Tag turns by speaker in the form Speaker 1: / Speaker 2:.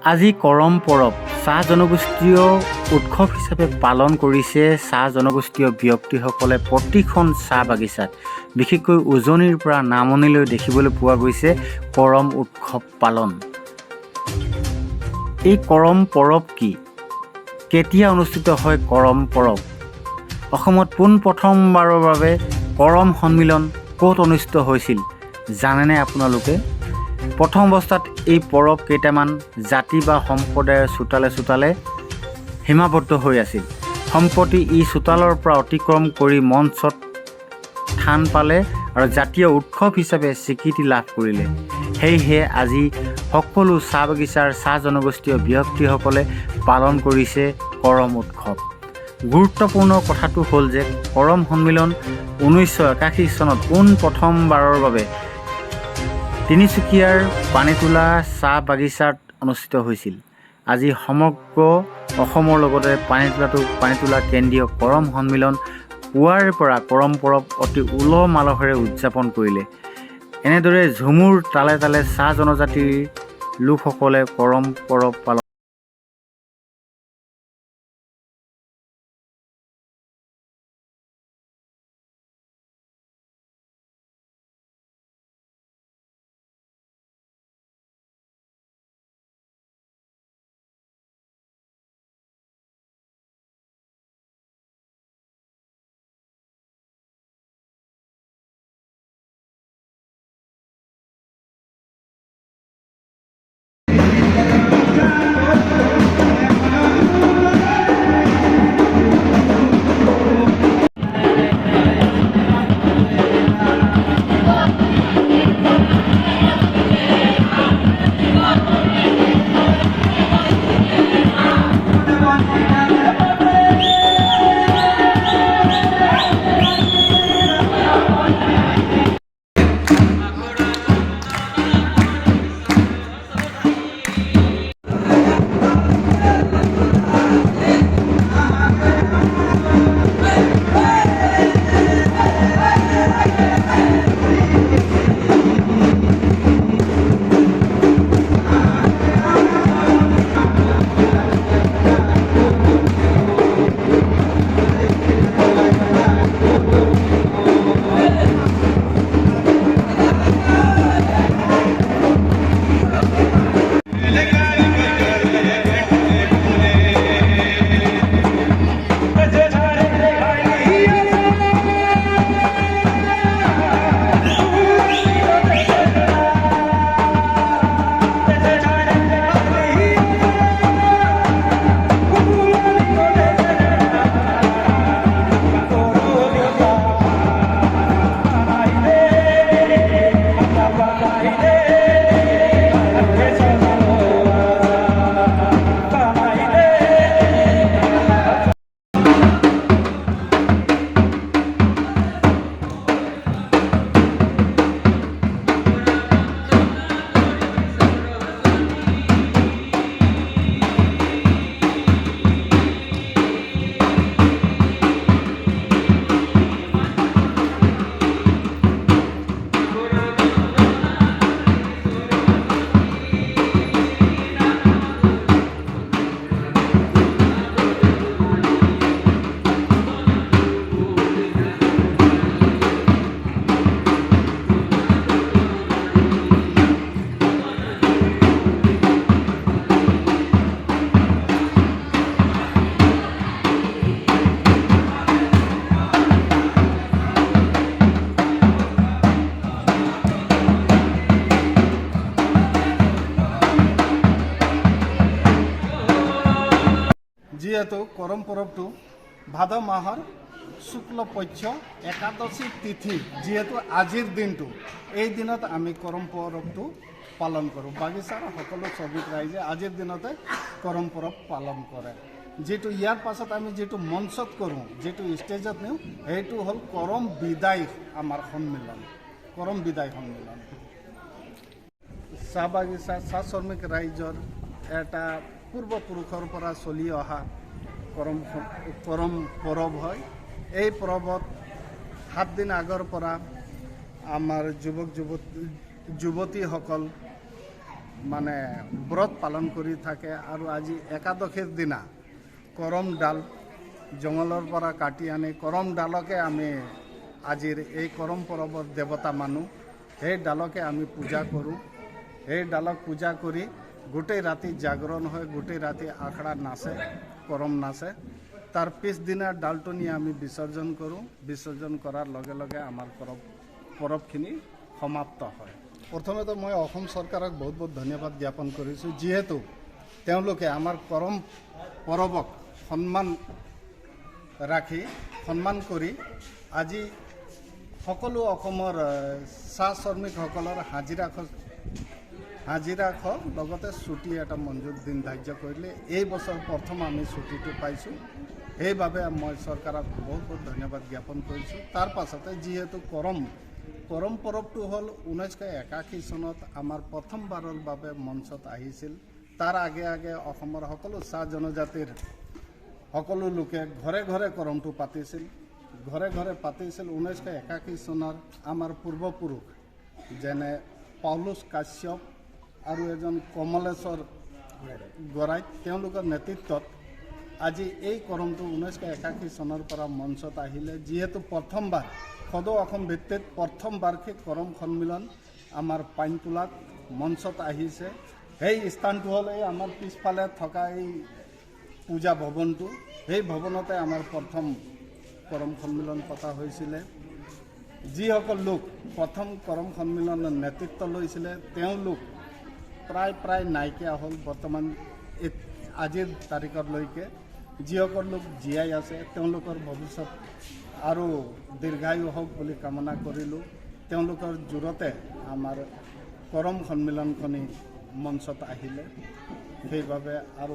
Speaker 1: আজি কৰম পৰৱ চাহ জনগোষ্ঠীয় উৎসৱ হিচাপে পালন কৰিছে চাহ জনগোষ্ঠীয় ব্যক্তিসকলে প্ৰতিখন চাহ বাগিচাত। বিশেষকৈ উজনিৰ পৰা নামনিলৈ দেখিবলৈ পোৱা গৈছে কৰম উৎসৱ পালন। এই কৰম পৰৱ কি? কেতিয়া অনুষ্ঠিত হয় কৰম পৰৱ? অসমত পোনপ্ৰথমবাৰৰ বাবে কৰম সন্মিলন ক'ত অনুষ্ঠিত হৈছিল জানেনে আপোনালোকে? প্ৰথম অৱস্থাত এই পৰৱ কেইটামান জাতি বা সম্প্ৰদায়ৰ চোতালে সীমাবদ্ধ হৈ আছিল। সম্প্ৰতি ই চোতালৰ পৰা অতিক্ৰম কৰি মঞ্চত স্থান পালে আৰু জাতীয় উৎসৱ হিচাপে স্বীকৃতি লাভ কৰিলে। সেয়েহে আজি সকলো চাহ বাগিচাৰ চাহ জনগোষ্ঠীয় ব্যক্তিসকলে পালন কৰিছে কৰম উৎসৱ। গুৰুত্বপূৰ্ণ কথাটো হ'ল যে কৰম সন্মিলন 1981 চনত পোনপ্ৰথমবাৰৰ বাবে তিনিচুকীয়াৰ পানীতোলা চাহ বাগিচাত অনুষ্ঠিত হৈছিল। আজি সমগ্ৰ অসমৰ লগতে পানীতোলা কেন্দ্ৰীয় কৰম সন্মিলন পুৱাৰ পৰা কৰম পৰৱ অতি উলহ মালহেৰে উদযাপন কৰিলে। এনেদৰে ঝুমুৰ তালে তালে চাহ জনজাতিৰ লোকসকলে কৰম পৰৱ পালন
Speaker 2: যিহেতু কৰম পৰৱটো ভাদ মাহৰ শুক্ল পক্ষ একাদশী তিথি, যিহেতু আজিৰ দিনটো এই দিনত আমি কৰম পৰৱটো পালন কৰোঁ। বাগিচাৰ সকলো শ্ৰমিক ৰাইজে আজিৰ দিনতে কৰম পৰৱ পালন কৰে। যিটো ইয়াৰ পাছত আমি যিটো মঞ্চত কৰোঁ, যিটো ষ্টেজত নিওঁ, সেইটো হ'ল কৰম বিদায় আমাৰ সন্মিলন, কৰম বিদায় সন্মিলন। চাহ বাগিচা চাহ শ্ৰমিক ৰাইজৰ এটা পূৰ্বপুৰুষৰ পৰা চলি অহা কৰম পৰৱ হয়। এই পৰৱত 7 দিন আগৰ পৰা আমাৰ যুৱতীসকল মানে ব্ৰত পালন কৰি থাকে আৰু আজি একাদশীৰ দিনা কৰম ডাল জংঘলৰ পৰা কাটি আনি কৰম ডালকে আমি আজিৰ এই কৰম পৰৱৰ দেৱতা মানো। সেই ডালকে আমি পূজা কৰোঁ। সেই ডালক পূজা কৰি গোটেই ৰাতি জাগৰণ হয়, গোটেই ৰাতি আখৰা নাচে, কৰম নাচে। তাৰ পিছদিনা ডালটো নি আমি বিসৰ্জন কৰোঁ। বিসৰ্জন কৰাৰ লগে লগে আমাৰ পৰৱখিনি সমাপ্ত হয়। প্ৰথমেতো মই অসম চৰকাৰক বহুত বহুত ধন্যবাদ জ্ঞাপন কৰিছোঁ, যিহেতু তেওঁলোকে আমাৰ কৰম পৰৱক সন্মান ৰাখি সন্মান কৰি আজি সকলো অসমৰ চাহ শ্ৰমিকসকলৰ হাজিৰা লগতে ছুটি এটা মঞ্জুৰ দিন ধাৰ্য কৰিলে। এই বছৰ প্ৰথম আমি ছুটিটো পাইছোঁ। সেইবাবে মই চৰকাৰক বহুত বহুত ধন্যবাদ জ্ঞাপন কৰিছোঁ। তাৰ পাছতে যিহেতু কৰম পৰৱটো হ'ল 1981 চনত আমাৰ প্ৰথমবাৰৰ বাবে মঞ্চত আহিছিল। তাৰ আগে আগে অসমৰ সকলো চাহ জনজাতিৰ সকলো লোকে ঘৰে ঘৰে কৰমটো পাতিছিল। 1981 চনৰ আমাৰ পূৰ্বপুৰুষ যেনে পাউলুছ কাশ্যপ আৰু এজন কমলেশ্বৰ গৰাই, তেওঁলোকৰ নেতৃত্বত আজি এই কৰমটো 1981 চনৰ পৰা মঞ্চত আহিলে। যিহেতু প্ৰথমবাৰ সদৌ অসম ভিত্তিত প্ৰথম বাৰ্ষিক কৰম সন্মিলন আমাৰ পাইনতোলাত মঞ্চত আহিছে। সেই স্থানটো হ'ল এই আমাৰ পিছফালে থকা এই পূজা ভৱনটো। সেই ভৱনতে আমাৰ প্ৰথম কৰম সন্মিলন পতা হৈছিলে। যিসকল লোক প্ৰথম কৰম সন্মিলনৰ নেতৃত্ব লৈছিলে তেওঁলোক প্ৰায় নাইকিয়া হ'ল বৰ্তমান আজিৰ তাৰিখলৈকে। যিসকল লোক জীয়াই আছে তেওঁলোকৰ ভৱিষ্যত আৰু দীৰ্ঘায়ু হওক বুলি কামনা কৰিলোঁ। তেওঁলোকৰ জোৰতে আমাৰ কৰম সন্মিলনখনি মঞ্চত আহিলে। সেইবাবে আৰু